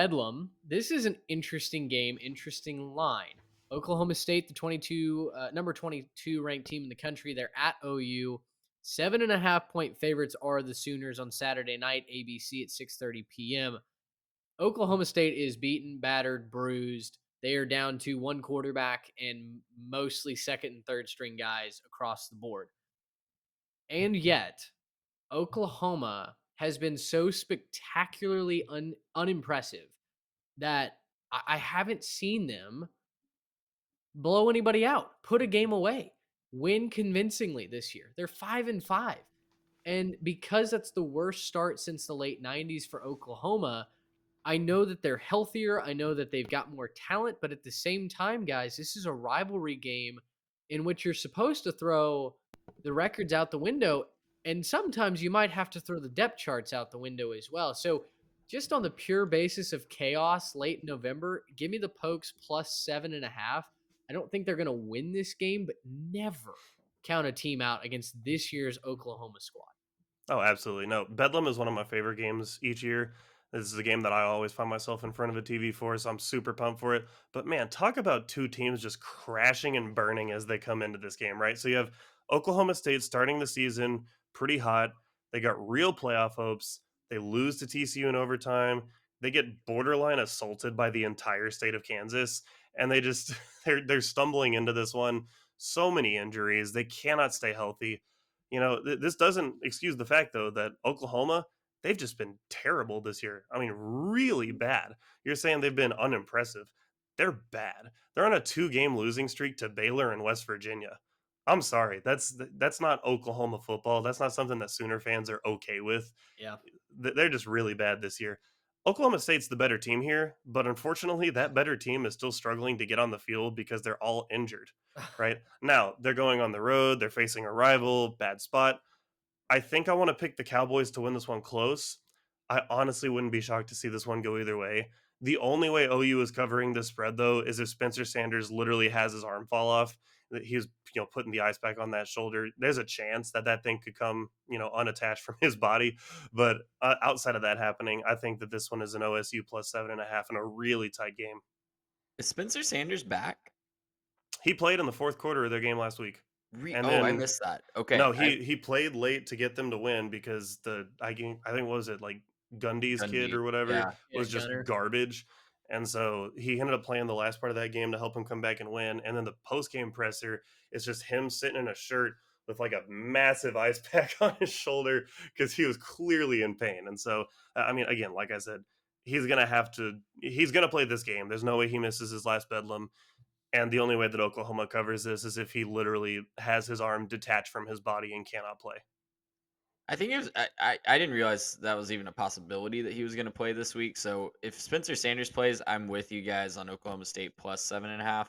Bedlam. This is an interesting game, interesting line. Oklahoma State, the number 22 ranked team in the country, they're at OU. 7.5-point favorites are the Sooners on Saturday night, ABC at 6:30 p.m. Oklahoma State is beaten, battered, bruised. They are down to one quarterback and mostly second and third string guys across the board. And yet, Oklahoma has been so spectacularly unimpressive that I haven't seen them blow anybody out, put a game away, win convincingly this year. They're 5-5. And because that's the worst start since the late 90s for Oklahoma, I know that they're healthier. I know that they've got more talent, but at the same time, guys, this is a rivalry game in which you're supposed to throw the records out the window. And sometimes you might have to throw the depth charts out the window as well. So just on the pure basis of chaos late in November, give me the Pokes plus 7.5. I don't think they're going to win this game, but never count a team out against this year's Oklahoma squad. Oh, absolutely. No, Bedlam is one of my favorite games each year. This is a game that I always find myself in front of a TV for, so I'm super pumped for it. But man, talk about two teams just crashing and burning as they come into this game, right? So you have Oklahoma State starting the season pretty hot. They got real playoff hopes. They lose to TCU in overtime. They get borderline assaulted by the entire state of Kansas, and they're stumbling into this one. So many injuries. They cannot stay healthy. This doesn't excuse the fact, though, that Oklahoma, they've just been terrible this year. I mean, really bad. You're saying they've been unimpressive. They're bad. They're on a 2-game losing streak to Baylor and West Virginia. I'm sorry. That's not Oklahoma football. That's not something that Sooner fans are okay with. Yeah. They're just really bad this year. Oklahoma State's the better team here, but unfortunately, that better team is still struggling to get on the field because they're all injured, right? Now, they're going on the road. They're facing a rival, bad spot. I think I want to pick the Cowboys to win this one close. I honestly wouldn't be shocked to see this one go either way. The only way OU is covering this spread, though, is if Spencer Sanders literally has his arm fall off. He's putting the ice back on that shoulder. There's a chance that thing could come unattached from his body. But outside of that happening, I think that this one is an OSU plus 7.5 in a really tight game. Is Spencer Sanders back? He played in the fourth quarter of their game last week. I missed that. Okay. No, he played late to get them to win because I think what was it, like Gundy's kid or whatever was just Gunner. garbage. And so he ended up playing the last part of that game to help him come back and win. And then the post-game presser is just him sitting in a shirt with like a massive ice pack on his shoulder because he was clearly in pain. And so, I mean, again, like I said, he's going to play this game. There's no way he misses his last Bedlam. And the only way that Oklahoma covers this is if he literally has his arm detached from his body and cannot play. I think it was. I didn't realize that was even a possibility that he was going to play this week. So if Spencer Sanders plays, I'm with you guys on Oklahoma State plus 7.5.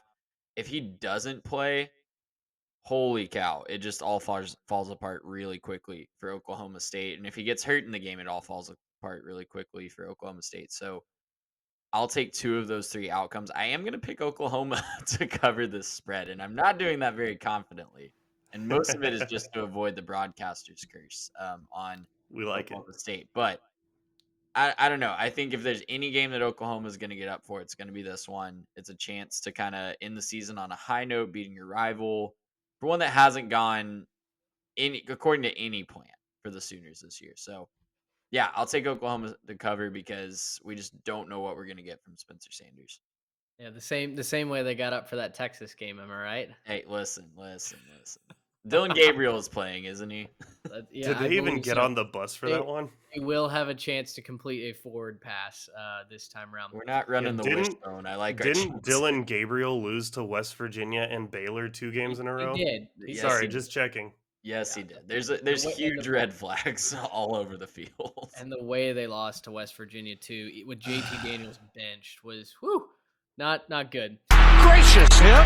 If he doesn't play, holy cow, it just all falls apart really quickly for Oklahoma State. And if he gets hurt in the game, it all falls apart really quickly for Oklahoma State. So I'll take 2 of those 3 outcomes. I am going to pick Oklahoma to cover this spread, and I'm not doing that very confidently. And most of it is just to avoid the broadcaster's curse on Oklahoma State. But I don't know. I think if there's any game that Oklahoma is going to get up for, it's going to be this one. It's a chance to kind of end the season on a high note, beating your rival for one that hasn't gone according to any plan for the Sooners this year. So, yeah, I'll take Oklahoma to cover because we just don't know what we're going to get from Spencer Sanders. Yeah, the same way they got up for that Texas game. Am I right? Hey, listen. Dillon Gabriel is playing, isn't he? Did they even get on the bus for that one? He will have a chance to complete a forward pass this time around. We're not running the wishbone. I like. Didn't Dillon Gabriel lose to West Virginia and Baylor 2 games in a row? He did. Sorry, just checking. Yes, he did. There's huge red flags all over the field. And the way they lost to West Virginia too, with JT Daniels benched, was not good. Gracious hip.